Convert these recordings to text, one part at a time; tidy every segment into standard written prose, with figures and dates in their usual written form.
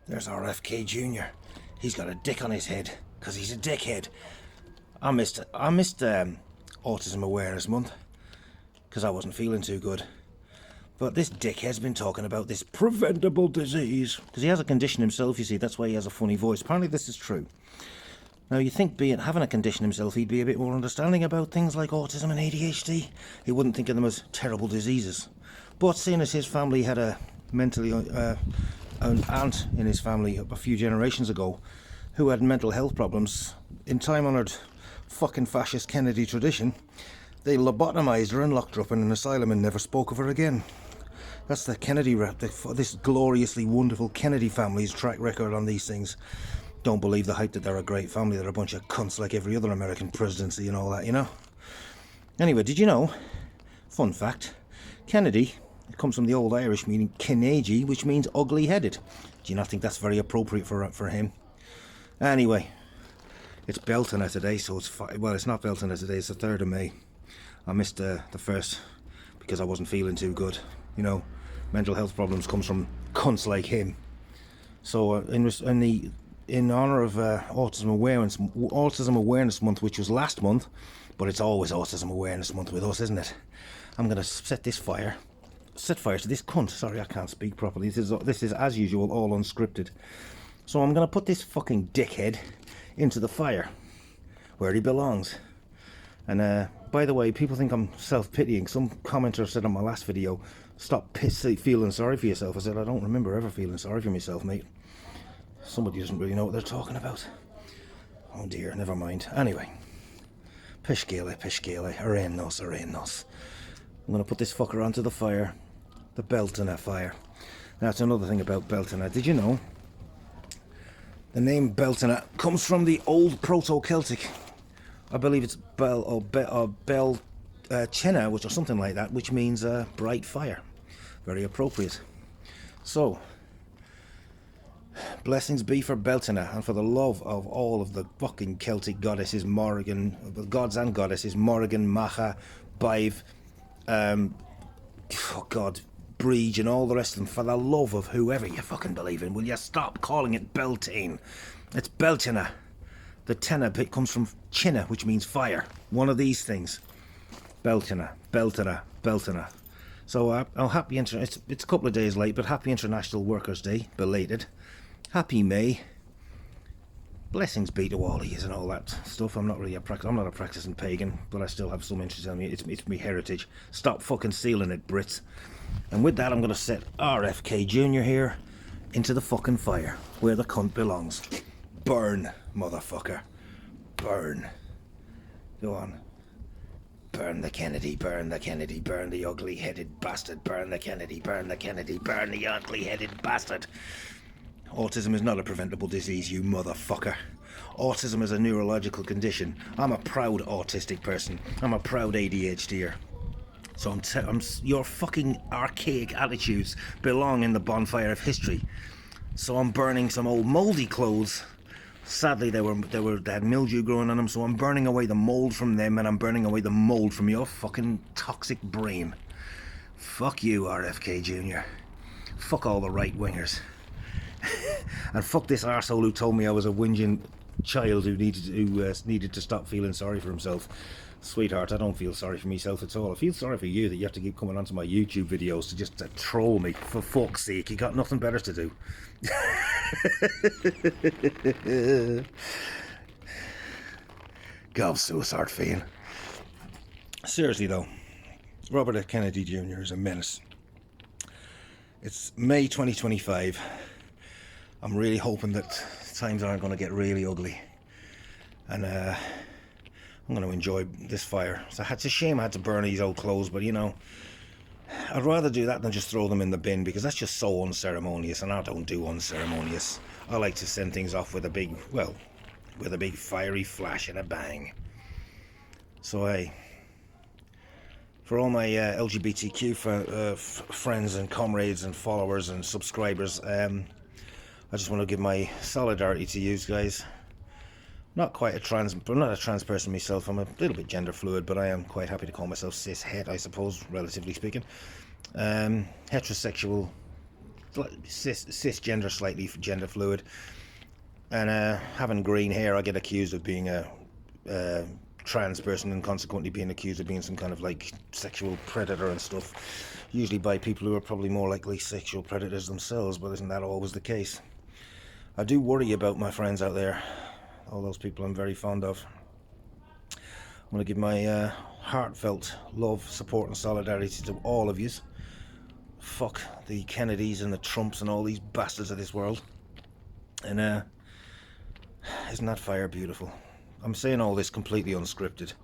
There's our FK Junior. He's got a dick on his head, because he's a dickhead. I missed Autism Awareness Month, because I wasn't feeling too good. But this dickhead's been talking about this preventable disease, because he has a condition himself, you see, that's why he has a funny voice. Apparently this is true. Now, you think, having a condition himself, he'd be a bit more understanding about things like autism and ADHD. He wouldn't think of them as terrible diseases. But seeing as his family had a mentally an aunt in his family a few generations ago who had mental health problems, in time-honoured fucking fascist Kennedy tradition, they lobotomised her and locked her up in an asylum and never spoke of her again. That's the Kennedy, this gloriously wonderful Kennedy family's track record on these things. Don't believe the hype that they're a great family. They're a bunch of cunts like every other American presidency and all that, you know? Anyway, did you know, fun fact, Kennedy, it comes from the old Irish meaning Kennedy, which means ugly-headed. Do you not think that's very appropriate for him? Anyway, it's Bealtaine today, so it's not Bealtaine today, it's the 3rd of May. I missed the first because I wasn't feeling too good. You know, mental health problems comes from cunts like him. So in honour of Autism Awareness Month, which was last month, but it's always Autism Awareness Month with us, isn't it? I'm going to set fire to this cunt. Sorry, I can't speak properly. This is as usual, all unscripted. So I'm going to put this fucking dickhead into the fire, where he belongs. And by the way, people think I'm self-pitying. Some commenter said on my last video, stop feeling sorry for yourself. I said, I don't remember ever feeling sorry for myself, mate. Somebody doesn't really know what they're talking about. Oh dear, never mind. Anyway, Pishgale, Arenos. I'm going to put this fucker onto the fire, the Bealtaine fire. Now, that's another thing about Bealtaine. Did you know the name Bealtaine comes from the old Proto-Celtic? I believe it's Bealtaine, which or something like that, which means bright fire. Very appropriate. So, blessings be for Bealtaine and for the love of all of the fucking Celtic goddesses, gods and goddesses, Morrigan, Macha, Bive, Breege and all the rest of them. For the love of whoever you fucking believe in, will you stop calling it Bealtaine? It's Bealtaine. The tenor bit comes from Chinna, which means fire. One of these things. Bealtaine. So happy it's a couple of days late, but happy International Workers' Day, belated. Happy May. Blessings be to all of you and all that stuff. I'm not a practicing pagan, but I still have some interest in me. It's me heritage. Stop fucking stealing it, Brits. And with that, I'm going to set RFK Jr. here into the fucking fire, where the cunt belongs. Burn, motherfucker. Burn. Go on. Burn the Kennedy, burn the ugly-headed bastard. Burn the Kennedy, burn the ugly-headed bastard. Autism is not a preventable disease, you motherfucker. Autism is a neurological condition. I'm a proud autistic person. I'm a proud ADHDer. So your fucking archaic attitudes belong in the bonfire of history. So I'm burning some old mouldy clothes. Sadly, they had mildew growing on them, so I'm burning away the mould from them, and I'm burning away the mould from your fucking toxic brain. Fuck you, RFK Jr. Fuck all the right-wingers. And fuck this arsehole who told me I was a whinging child who needed to stop feeling sorry for himself. Sweetheart, I don't feel sorry for myself at all. I feel sorry for you that you have to keep coming onto my YouTube videos to just troll me. For fuck's sake, you got nothing better to do. God, suicide fiend. Seriously though, Robert F. Kennedy Jr. is a menace. It's May 2025. I'm really hoping that times aren't going to get really ugly. And I'm going to enjoy this fire. So it's a shame I had to burn these old clothes, but you know, I'd rather do that than just throw them in the bin, because that's just so unceremonious, and I don't do unceremonious. I like to send things off with a big fiery flash and a bang. So for all my LGBTQ friends and comrades and followers and subscribers, I just want to give my solidarity to you guys. I'm not a trans person myself. I'm a little bit gender fluid, but I am quite happy to call myself cis-het, I suppose, relatively speaking. Heterosexual cisgender, slightly gender fluid, and having green hair, I get accused of being a trans person, and consequently being accused of being some kind of like sexual predator and stuff, usually by people who are probably more likely sexual predators themselves. But isn't that always the case? I do worry about my friends out there, all those people I'm very fond of. I'm going to give my heartfelt love, support and solidarity to all of yous. Fuck the Kennedys and the Trumps and all these bastards of this world. And isn't that fire beautiful? I'm saying all this completely unscripted,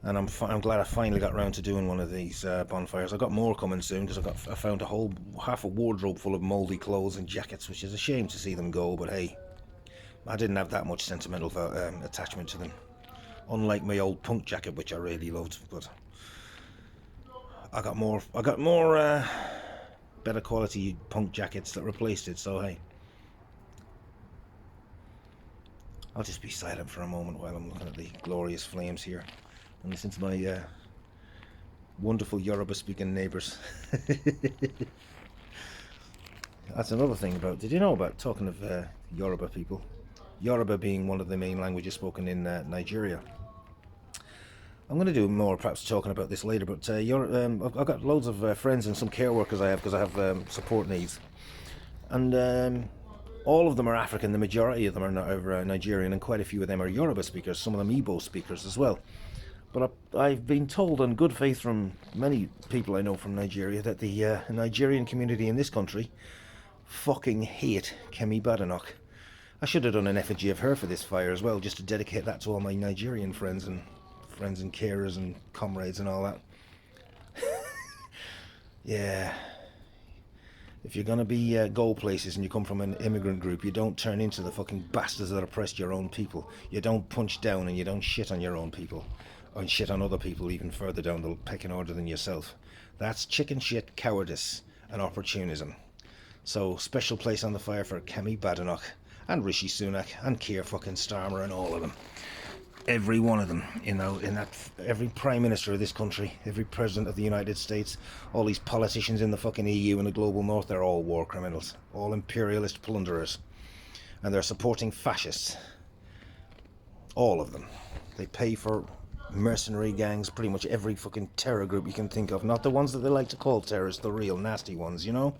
and I'm glad I finally got around to doing one of these bonfires. I've got more coming soon, because I found a whole half a wardrobe full of mouldy clothes and jackets, which is a shame to see them go, but hey, I didn't have that much sentimental attachment to them, unlike my old punk jacket, which I really loved. But I got more better quality punk jackets that replaced it, so hey. I'll just be silent for a moment while I'm looking at the glorious flames here and listen to my wonderful Yoruba-speaking neighbours. That's another thing about, did you know about, talking of Yoruba people, Yoruba being one of the main languages spoken in Nigeria. I'm going to do more perhaps talking about this later, but I've got loads of friends and some care workers I have, because I have support needs. And all of them are African, the majority of them are Nigerian, and quite a few of them are Yoruba speakers, some of them Igbo speakers as well. But I've been told on good faith from many people I know from Nigeria that the Nigerian community in this country fucking hate Kemi Badenoch. I should have done an effigy of her for this fire as well, just to dedicate that to all my Nigerian friends and carers and comrades and all that. Yeah. If you're going to be go places and you come from an immigrant group, you don't turn into the fucking bastards that oppressed your own people. You don't punch down, and you don't shit on your own people, or shit on other people even further down the pecking order than yourself. That's chicken shit, cowardice and opportunism. So special place on the fire for Kemi Badenoch and Rishi Sunak and Keir fucking Starmer and all of them. Every one of them, every prime minister of this country, every president of the United States, all these politicians in the fucking EU and the global north, they're all war criminals, all imperialist plunderers, and they're supporting fascists. All of them. They pay for mercenary gangs, pretty much every fucking terror group you can think of, not the ones that they like to call terrorists, the real nasty ones, you know?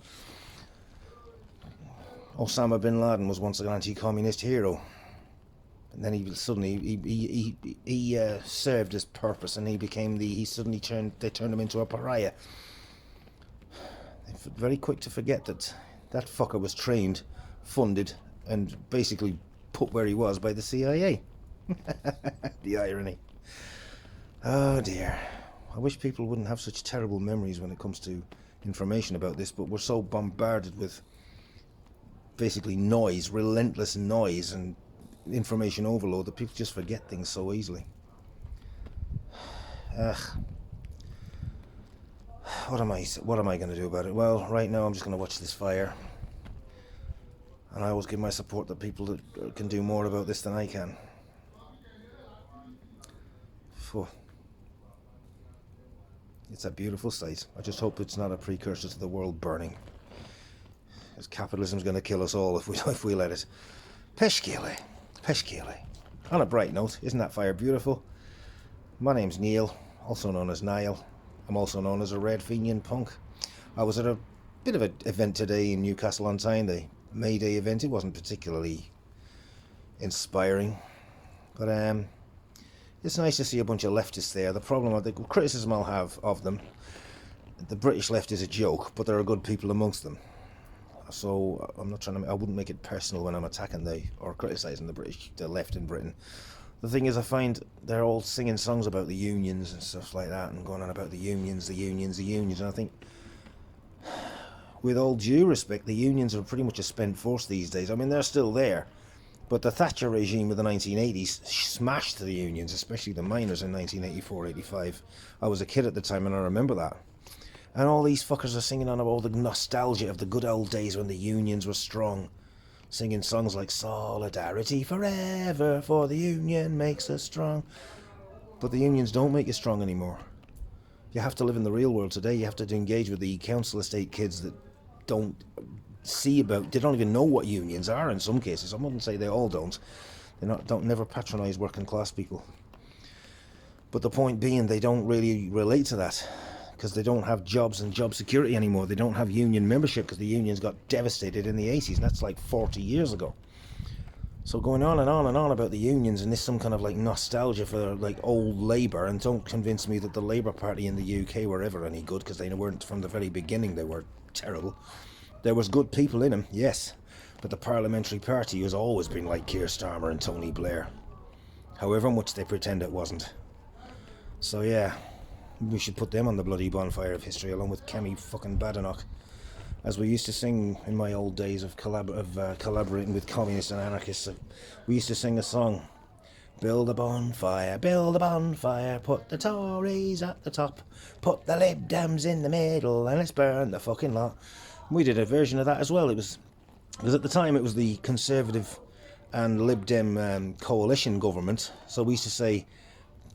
Osama bin Laden was once an anti-communist hero. And then he suddenly he served his purpose, and they turned him into a pariah. They're very quick to forget that fucker was trained, funded, and basically put where he was by the CIA. The irony. Oh dear. I wish people wouldn't have such terrible memories when it comes to information about this, but we're so bombarded with basically noise, relentless noise, and information overload that people just forget things so easily. What am I going to do about it? Well, right now I'm just going to watch this fire, and I always give my support to people that can do more about this than I can. It's a beautiful sight. I just hope it's not a precursor to the world burning, because capitalism's going to kill us all if we let it. Peshkele. On a bright note, isn't that fire beautiful? My name's Neil, also known as Niall. I'm also known as a Red Fenian Punk. I was at a bit of an event today in Newcastle on Tyne, the May Day event. It wasn't particularly inspiring, but it's nice to see a bunch of leftists there. The criticism I'll have of them, the British left is a joke, but there are good people amongst them. So I wouldn't make it personal when I'm attacking or criticising the left in Britain. The thing is, I find they're all singing songs about the unions and stuff like that, and going on about the unions, and I think, with all due respect, the unions are pretty much a spent force these days. I mean, they're still there, but the Thatcher regime of the 1980s smashed the unions, especially the miners in 1984-85. I was a kid at the time, and I remember that. And all these fuckers are singing on about all the nostalgia of the good old days when the unions were strong. Singing songs like Solidarity Forever, for the union makes us strong. But the unions don't make you strong anymore. You have to live in the real world today. You have to engage with the council estate kids that don't see about, they don't even know what unions are in some cases. I wouldn't say they all don't. They don't never patronise working class people. But the point being, they don't really relate to that because they don't have jobs and job security anymore. They don't have union membership because the unions got devastated in the 80s, and that's like 40 years ago. So going on and on and on about the unions and this some kind of like nostalgia for like old Labour, and don't convince me that the Labour Party in the UK were ever any good, because they weren't from the very beginning. They were terrible. There was good people in them, yes, but the Parliamentary Party has always been like Keir Starmer and Tony Blair, however much they pretend it wasn't. So yeah, we should put them on the bloody bonfire of history along with Kemi fucking Badenoch. As we used to sing in my old days of collaborating with communists and anarchists, we used to sing a song. Build a bonfire, put the Tories at the top, put the Lib Dems in the middle, and let's burn the fucking lot. We did a version of that as well. It was because at the time it was the Conservative and Lib Dem coalition government, so we used to say,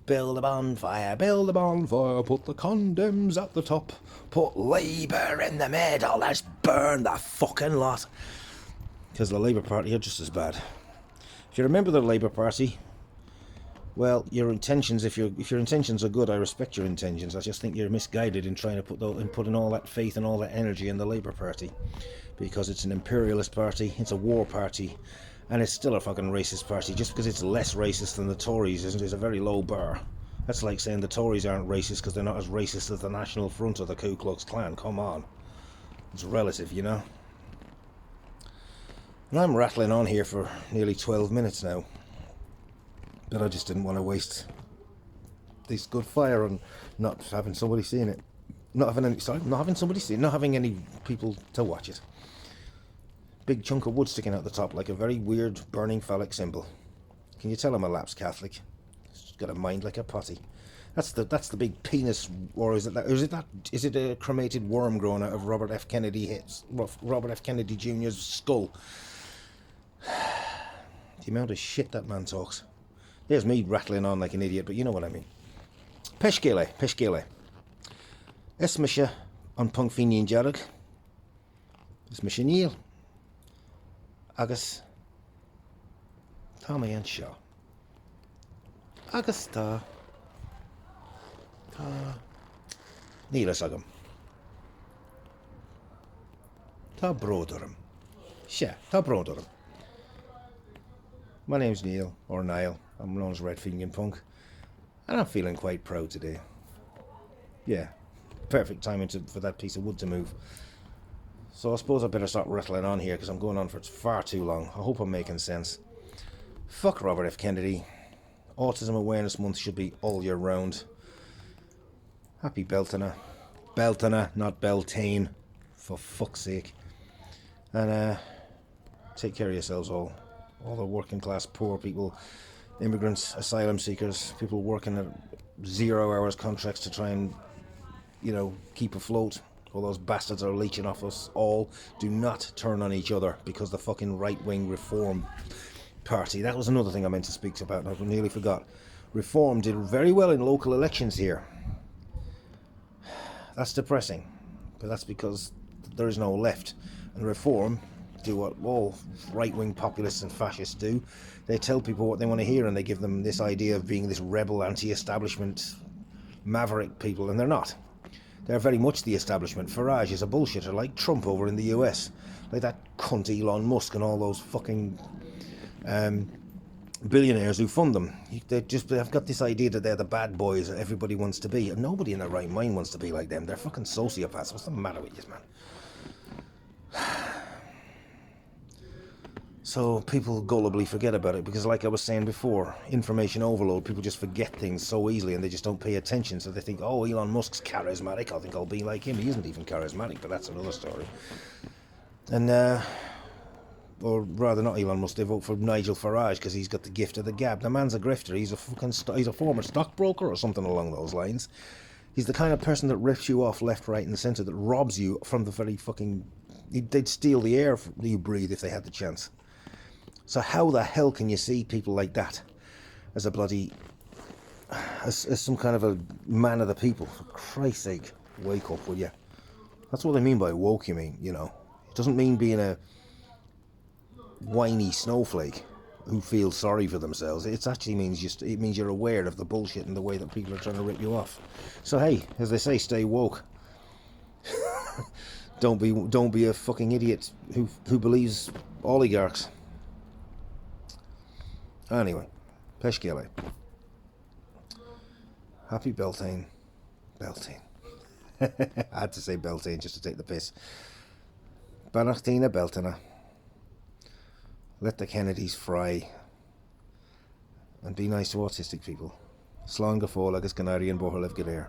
build a bonfire, put the condoms at the top, put Labour in the middle, let's burn the fucking lot. Because the Labour Party are just as bad. If you remember the Labour Party, well, your intentions, if your intentions are good, I respect your intentions. I just think you're misguided in trying to put in all that faith and all that energy in the Labour Party. Because it's an imperialist party, it's a war party, and it's still a fucking racist party. Just because it's less racist than the Tories is a very low bar. That's like saying the Tories aren't racist because they're not as racist as the National Front or the Ku Klux Klan. Come on. It's relative, you know. And I'm rattling on here for nearly 12 minutes now. But I just didn't want to waste this good fire on not having somebody seeing it. Not having any people to watch it. Big chunk of wood sticking out the top like a very weird burning phallic symbol. Can you tell I'm a lapsed Catholic? It's got a mind like a potty. That's the big penis, or is it a cremated worm growing out of Robert F. Kennedy Jr.'s skull? The amount of shit that man talks. There's me rattling on like an idiot, but you know what I mean. Peshgele. Esmisha on Pungfinian Jarag. Esmisha Neil. Agus Tommy and Shaw. Agus tá Nílas agam. Tá broderm. Tá broderm. My name's Neil, or Niall. I'm known as Red Finian Punk. And I'm feeling quite proud today. Yeah, perfect timing for that piece of wood to move. So I suppose I better start rattling on here because I'm going on for far too long. I hope I'm making sense. Fuck Robert F. Kennedy. Autism Awareness Month should be all year round. Happy Bealtaine. Bealtaine, not Bealtaine. For fuck's sake. And take care of yourselves all. All the working class poor people, immigrants, asylum seekers, people working at 0 hours contracts to try and, keep afloat. All those bastards are leeching off us all. Do not turn on each other because the fucking right-wing Reform Party. That was another thing I meant to speak about and I nearly forgot. Reform did very well in local elections here. That's depressing. But that's because there is no left. And Reform do what all right-wing populists and fascists do. They tell people what they want to hear and they give them this idea of being this rebel, anti-establishment, maverick people, and they're not. They're very much the establishment. Farage is a bullshitter like Trump over in the US. Like that cunt Elon Musk and all those fucking billionaires who fund them. They've got this idea that they're the bad boys that everybody wants to be. And nobody in their right mind wants to be like them. They're fucking sociopaths. What's the matter with you, man? So people gullibly forget about it because, like I was saying before, information overload, people just forget things so easily and they just don't pay attention. So they think, oh, Elon Musk's charismatic, I think I'll be like him. He isn't even charismatic, but that's another story. And, or rather not Elon Musk, they vote for Nigel Farage because he's got the gift of the gab. The man's a grifter. He's a former stockbroker or something along those lines. He's the kind of person that rips you off left, right and centre, that robs you from the very fucking... They'd steal the air that you breathe if they had the chance. So how the hell can you see people like that as a bloody, as some kind of a man of the people? For Christ's sake, wake up, will you? That's what I mean by woke, you mean, Doesn't mean being a whiny snowflake who feels sorry for themselves. It actually means it means you're aware of the bullshit and the way that people are trying to rip you off. So hey, as they say, stay woke. Don't be a fucking idiot who believes oligarchs. Anyway, Peshkele. Happy Bealtaine. Bealtaine. I had to say Bealtaine just to take the piss. Banachtina Bealtaine. Let the Kennedys fry. And be nice to autistic people. Slán go fóla agus Canarian Borhalev Gadir.